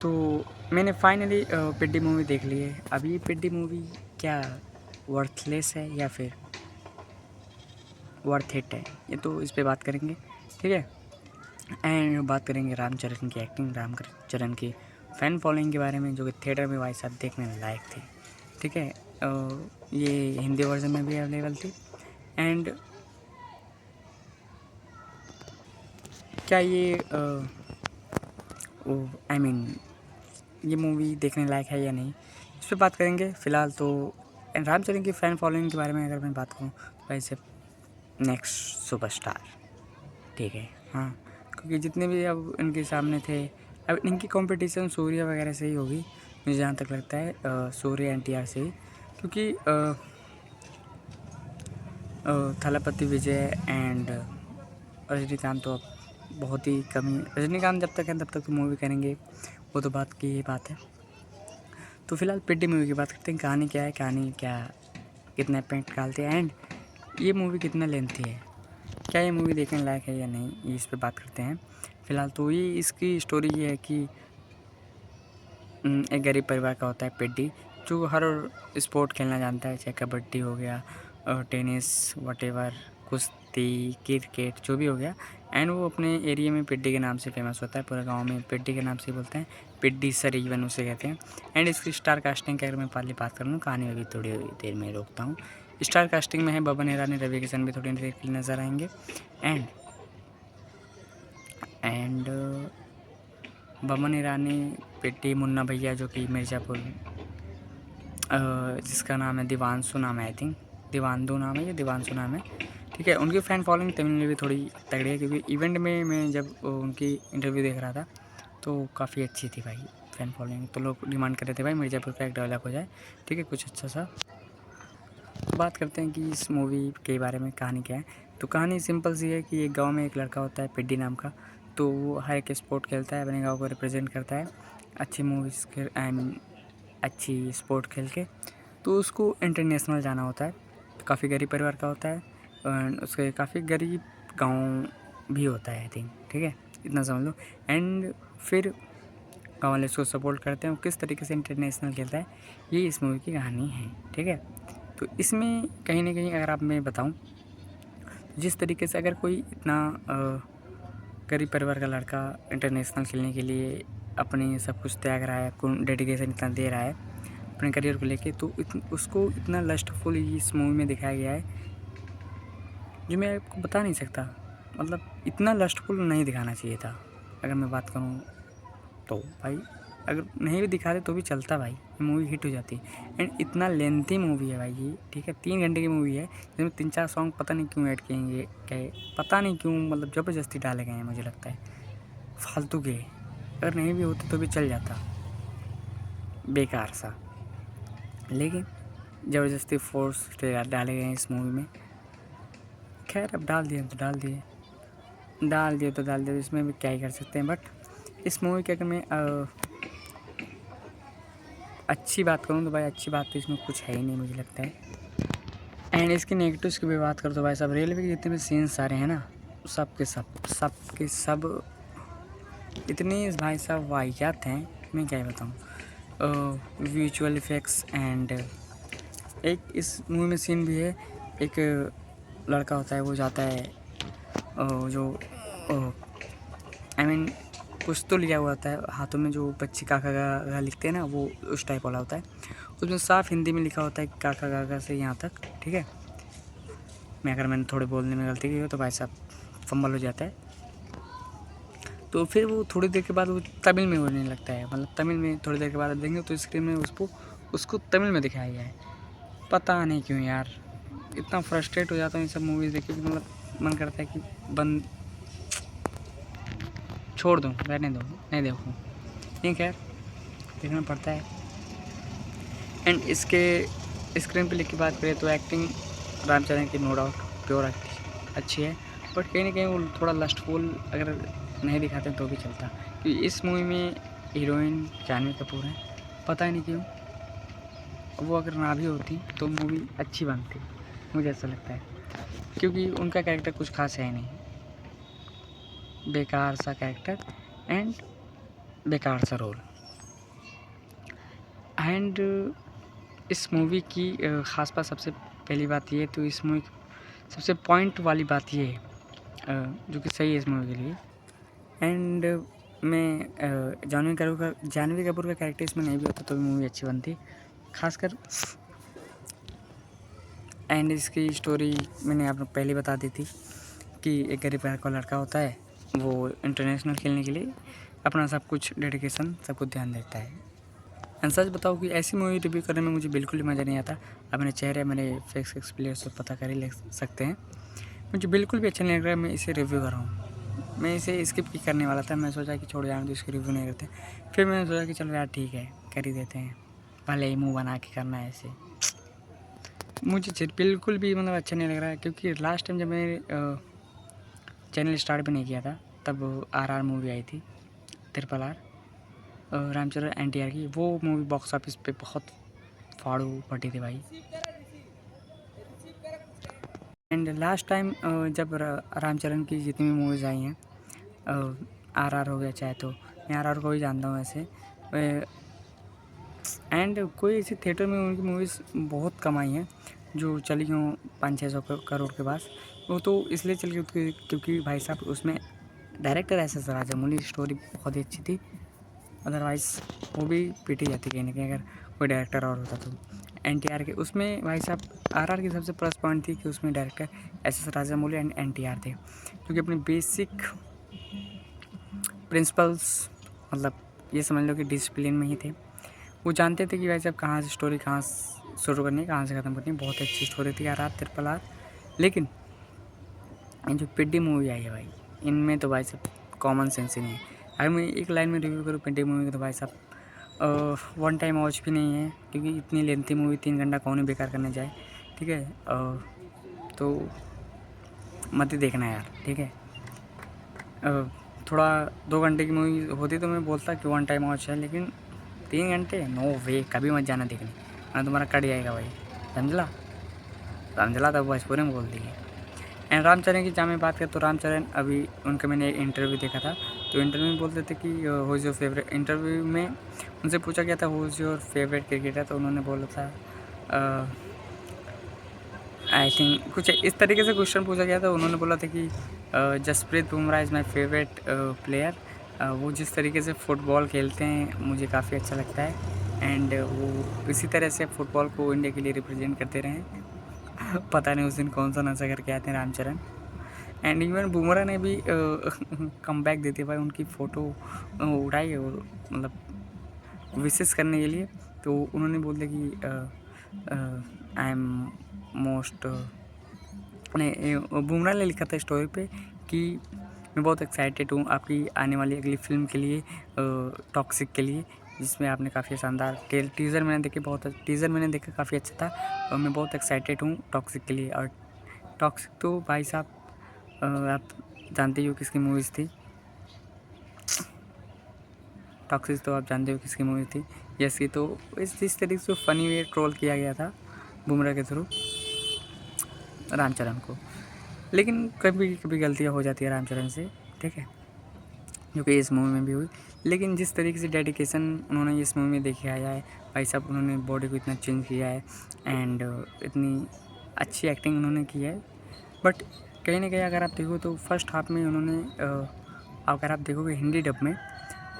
तो मैंने finally Peddie movie देख ली है। अब ये पेड्डी मूवी क्या वर्थलेस है या फिर वर्थ इट है, ये तो इस पे बात करेंगे, ठीक है। एंड बात करेंगे रामचरण की एक्टिंग, रामचरण की फ़ैन फॉलोइंग के बारे में, जो कि थिएटर में भाई साहब देखने लायक थी, ठीक है। ये हिंदी वर्जन में भी अवेलेबल थी। एंड क्या ये आई मीन ये मूवी देखने लायक है या नहीं, इस पर बात करेंगे फ़िलहाल। तो रामचरण की फ़ैन फॉलोइंग के बारे में अगर मैं बात करूँ तो भाई साहब नेक्स्ट सुपरस्टार, ठीक है। हाँ, क्योंकि जितने भी अब इनके सामने थे, अब इनकी कंपटीशन सूर्या वगैरह से ही होगी, मुझे जहाँ तक लगता है सूर्या एनटीआर से ही, क्योंकि थलापति विजय एंड रजनीकांत तो अब बहुत ही कम ही, रजनीकांत जब तक है तब तक तो मूवी करेंगे, वो तो बात की ही बात है। तो फिलहाल पेड्डी मूवी की बात करते हैं। कहानी क्या है, कहानी क्या कितना इम्पैक्ट डालती है, एंड ये मूवी कितना लेंथी है, क्या ये मूवी देखने लायक है या नहीं, ये इस पे बात करते हैं फ़िलहाल। तो ये इसकी स्टोरी ये है कि एक गरीब परिवार का होता है पेड्डी, जो हर स्पोर्ट खेलना जानता है, चाहे कबड्डी हो गया, टेनिस, वटेवर, कुश्ती, क्रिकेट, जो भी हो गया। एंड वो अपने एरिया में पेड्डी के नाम से फेमस होता है, पूरे गांव में पेड्डी के नाम से बोलते हैं, पेड्डी सर इवन उसे कहते हैं। एंड इसकी स्टार कास्टिंग की अगर मैं पहले बात कर लूँ, कहानी अभी थोड़ी देर में रोकता हूँ। स्टार कास्टिंग में है बबन ईरानी, रवि किशन भी थोड़ी देर के लिए नज़र आएंगे। एंड बमन ईरानी, पेड्डी, मुन्ना भैया जो कि मिर्ज़ापुर, जिसका नाम है दिवांशु नाम है, आई थिंक दिवांदु नाम है या दिवांशु नाम है, ठीक है। उनकी फ़ैन फॉलोइंग तमिल में भी थोड़ी तगड़ी है, क्योंकि इवेंट में मैं जब उनकी इंटरव्यू देख रहा था तो काफ़ी अच्छी थी भाई फ़ैन फॉलोइंग। तो लोग डिमांड कर रहे थे भाई मिर्ज़ापुर का एक डेवलप हो जाए, ठीक है, कुछ अच्छा सा। तो बात करते हैं कि इस मूवी के बारे में कहानी क्या है। तो कहानी सिंपल सी है कि एक गांव में एक लड़का होता है पेड्डी नाम का, तो वो हर एक स्पोर्ट खेलता है, अपने गांव को रिप्रेजेंट करता है अच्छी मूवीज़ के आई मीन अच्छी स्पोर्ट खेल के। तो उसको इंटरनेशनल जाना होता है, तो काफ़ी गरीब परिवार का होता है, और उसके काफ़ी गरीब गांव भी होता है आई थिंक, ठीक है, इतना समझ लो। एंड फिर गाँव वाले उसको सपोर्ट करते हैं, वो किस तरीके से इंटरनेशनल खेलता है, ये इस मूवी की कहानी है, ठीक है। तो इसमें कहीं ना कहीं अगर आप मैं बताऊं, जिस तरीके से अगर कोई इतना गरीब परिवार का लड़का इंटरनेशनल खेलने के लिए अपने सब कुछ त्याग रहा है, डेडिकेशन इतना दे रहा है अपने करियर को लेके, तो उसको इतना लस्टफुल इस मूवी में दिखाया गया है जो मैं आपको बता नहीं सकता। मतलब इतना लस्टफुल नहीं दिखाना चाहिए था अगर मैं बात करूँ तो भाई, अगर नहीं भी दिखाते तो भी चलता भाई, ये मूवी हिट हो जाती। एंड इतना लेंथी मूवी है भाई ये, ठीक है, 3 घंटे की मूवी है, जिसमें 3-4 सॉन्ग पता नहीं क्यों ऐड किए गए, पता नहीं क्यों, मतलब ज़बरदस्ती डाले गए हैं, मुझे लगता है फालतू के। अगर नहीं भी होते तो भी चल जाता, बेकार सा, लेकिन ज़बरदस्ती फोर्स डाले गए हैं इस मूवी में। खैर अब डाल दिए तो डाल दिए तो इसमें भी क्या ही कर सकते हैं। बट इस मूवी के अगर मैं अच्छी बात करूँ तो भाई अच्छी बात तो इसमें कुछ है ही नहीं, मुझे लगता है। एंड इसकी नेगेटिव्स की भी बात करो तो भाई साहब, रेलवे के जितने भी सीन्स सारे हैं ना, सब के सब इतने भाई साहब वाहियात हैं, मैं क्या बताऊँ। विजुअल इफ़ेक्ट्स एंड एक इस मूवी में सीन भी है, एक लड़का होता है, वो जाता है जो आई मीन कुछ तो लिया हुआ होता है हाथों में, जो बच्चे काका गागा लिखते हैं ना, वो उस टाइप वाला होता है। उसमें साफ हिंदी में लिखा होता है काका गागा से यहाँ तक, ठीक है। मैंने थोड़े बोलने में गलती की हो तो भाई साहब फंबल हो जाता है। तो फिर वो थोड़ी देर के बाद वो तमिल में होने लगता है, मतलब तमिल में थोड़ी देर के बाद देंगे तो स्क्रीन में उसको तमिल में दिखाया गया है। पता नहीं क्यों यार, इतना फ्रस्ट्रेट हो जाता हूँ ये सब मूवीज़ देख के, मतलब मन करता है कि बंद छोड़ दूँ, रहने दो, नहीं देखूँ, नहीं, खैर देखना पड़ता है। एंड इसके स्क्रीन पे लिख के बात करें तो एक्टिंग रामचरण की नो डाउट प्योर एक्टिंग अच्छी है, बट कहीं ना कहीं वो थोड़ा लस्टफुल अगर नहीं दिखाते तो भी चलता, क्योंकि इस मूवी में हीरोइन जानवी कपूर है, पता ही नहीं क्यों, वो अगर ना भी होती तो मूवी अच्छी बनती, मुझे ऐसा लगता है, क्योंकि उनका कैरेक्टर कुछ खास है नहीं, बेकार सा कैरेक्टर एंड बेकार सा रोल। एंड इस मूवी की ख़ास बात सबसे पहली बात ये, तो इस मूवी सबसे पॉइंट वाली बात ये है जो कि सही है इस मूवी के लिए। एंड मैं जानवी कपूर का कैरेक्टर इसमें नहीं भी होता तो भी मूवी अच्छी बनती, खासकर। एंड इसकी स्टोरी मैंने आपको पहले बता दी थी कि एक गरीब घर का लड़का होता है, वो इंटरनेशनल खेलने के लिए अपना सब कुछ डेडिकेशन सब कुछ ध्यान देता है। एंड सच बताऊँ कि ऐसी मूवी रिव्यू करने में मुझे बिल्कुल भी मज़ा नहीं आता। आप मेरे चेहरे मेरे फेस प्लेयर्स से पता कर ही ले सकते हैं। मुझे बिल्कुल भी अच्छा नहीं लग रहा है मैं इसे रिव्यू कर रहा हूँ। मैं इसे स्किप ही करने वाला था, मैं सोचा कि छोड़ यार तो इसकी रिव्यू नहीं करते। फिर मैंने सोचा कि चलो यार ठीक है कर ही देते हैं, भले ही मुँह बना के करना है ऐसे। मुझे बिल्कुल भी मतलब अच्छा नहीं लग रहा है, क्योंकि लास्ट टाइम जब मैंने चैनल स्टार्ट भी नहीं किया था तब RR मूवी आई थी, RRR रामचरण NTR की। वो मूवी बॉक्स ऑफिस पे बहुत फाड़ू फटी थी भाई। एंड लास्ट टाइम जब रामचरण की जितनी भी मूवीज़ आई हैं, RR हो गया चाहे, तो मैं RR को ही जानता हूँ ऐसे। एंड कोई ऐसी थिएटर में उनकी मूवीज़ बहुत कम आई हैं जो चली हों 500-600 करोड़ के पास। वो तो इसलिए चल गई क्योंकि भाई साहब उसमें डायरेक्टर SS राजामौली, स्टोरी बहुत ही अच्छी थी। अदरवाइज़ वो भी पीटी जाती कहीं ना कहीं अगर कोई डायरेक्टर और होता तो। NTR के उसमें भाई साहब RR की सबसे प्लस पॉइंट थी कि उसमें director SS Rajamouli and NTR थे, क्योंकि अपने बेसिक प्रिंसिपल्स मतलब ये समझ लो कि डिसिप्लिन में ही थे। वो जानते थे कि भाई साहब कहाँ से स्टोरी कहाँ शुरू करनी है, कहाँ से ख़त्म करनी है। बहुत अच्छी स्टोरी थी RR RRR। लेकिन जो पिड्डी मूवी आई है भाई, इनमें तो भाई साहब कॉमन सेंस ही नहीं है। अगर मैं एक लाइन में रिव्यू करूँ पिड्डी मूवी की तो भाई साहब वन टाइम वॉच भी नहीं है, क्योंकि इतनी लेंथी मूवी 3 घंटा कौन ही बेकार करने जाए, ठीक है। तो मत ही देखना यार, ठीक है। थोड़ा 2 घंटे की मूवी होती तो मैं बोलता कि वन टाइम वॉच है, लेकिन 3 घंटे नो वे, कभी मत जाना देखने, ना तुम्हारा कट जाएगा भाई। समझला तो भोजपुरी में बोल दी है। एंड रामचरण की जहाँ मैं बात करें तो रामचरण अभी उनका मैंने इंटरव्यू देखा था, तो इंटरव्यू में बोलते थे कि who is your favourite, interview में उनसे पूछा गया था who is your favourite cricketer, तो उन्होंने बोला था आई थिंक कुछ इस तरीके से क्वेश्चन पूछा गया था। उन्होंने बोला था कि Jasprit Bumrah is my favourite player. वो जिस तरीके से फ़ुटबॉल खेलते हैं मुझे काफ़ी अच्छा लगता है, एंड वो इसी तरह से फ़ुटबॉल को इंडिया के लिए रिप्रेजेंट करते रहे। पता नहीं उस दिन कौन सा नशा करके आए थे रामचरण। एंड इवन बुमराह ने भी कम बैक देते भाई उनकी फ़ोटो उड़ाई और मतलब विशेष करने के लिए। तो उन्होंने बोल दिया कि आई एम मोस्ट नहीं, बुमराह ने लिखा था स्टोरी पे कि मैं बहुत एक्साइटेड हूँ आपकी आने वाली अगली फिल्म के लिए, टॉक्सिक के लिए, जिसमें आपने काफ़ी शानदार टीज़र मैंने देखा काफ़ी अच्छा था, और मैं बहुत एक्साइटेड हूँ टॉक्सिक के लिए। और टॉक्सिक तो भाई साहब आप जानते ही हो किसकी मूवीज़ थी। टॉक्सिक तो आप जानते हो किसकी मूवी थी, यस की। तो इस तरीके से फ़नी वे ट्रोल किया गया था बुमराह के थ्रू रामचरण को। लेकिन कभी कभी गलतियाँ हो जाती है रामचरण से, ठीक है, जो कि इस मूवी में भी हुई। लेकिन जिस तरीके से डेडिकेशन उन्होंने इस मूवी में दिखाया है भाई साहब, उन्होंने बॉडी को इतना चेंज किया है एंड इतनी अच्छी एक्टिंग उन्होंने की है। बट कहीं ना कहीं अगर आप देखो तो फर्स्ट हाफ में उन्होंने अगर आप देखोगे हिंदी डब में,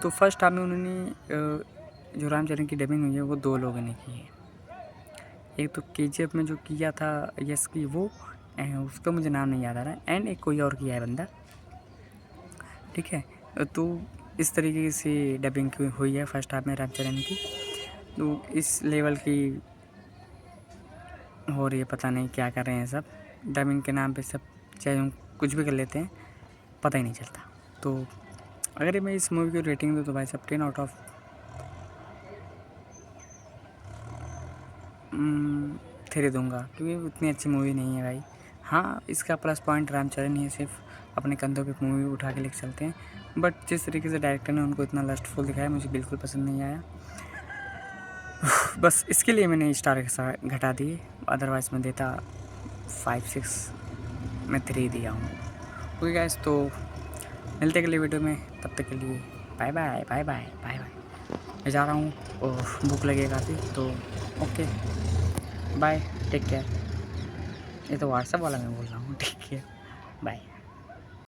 तो फर्स्ट हाफ में उन्होंने जो रामचरण की डबिंग हुई है वो 2 लोगों ने की है। एक तो KGF में जो किया था यस की वो, उसका मुझे नाम नहीं याद आ रहा है, एंड एक कोई और किया है बंदा, ठीक है। तो इस तरीके से डबिंग हुई है फर्स्ट हाफ में रामचरण की। तो इस लेवल की हो रही है, पता नहीं क्या कर रहे हैं सब डबिंग के नाम पे, सब चाहे हम कुछ भी कर लेते हैं, पता ही नहीं चलता। तो अगर मैं इस मूवी की रेटिंग दूँ तो भाई साहब 10 आउट ऑफ 3 दूँगा, क्योंकि उतनी अच्छी मूवी नहीं है भाई। हाँ, इसका प्लस पॉइंट रामचरण ही है, सिर्फ अपने कंधों पे मूवी उठा के लेके चलते हैं। बट जिस तरीके से डायरेक्टर ने उनको इतना लस्टफुल दिखाया मुझे बिल्कुल पसंद नहीं आया। बस इसके लिए मैंने स्टार घटा दिए, अदरवाइज़ मैं देता 5-6 में 3 दिया हूँ। ओके गाइस, तो मिलते अगले वीडियो में, तब तक के लिए bye bye bye bye bye bye. मैं जा रहा हूँ और भूख लगी है काफ़ी, तो ओके बाय, टेक केयर। ये तो व्हाट्सएप वाला मैं बोल रहा हूँ, टेक केयर, बाय।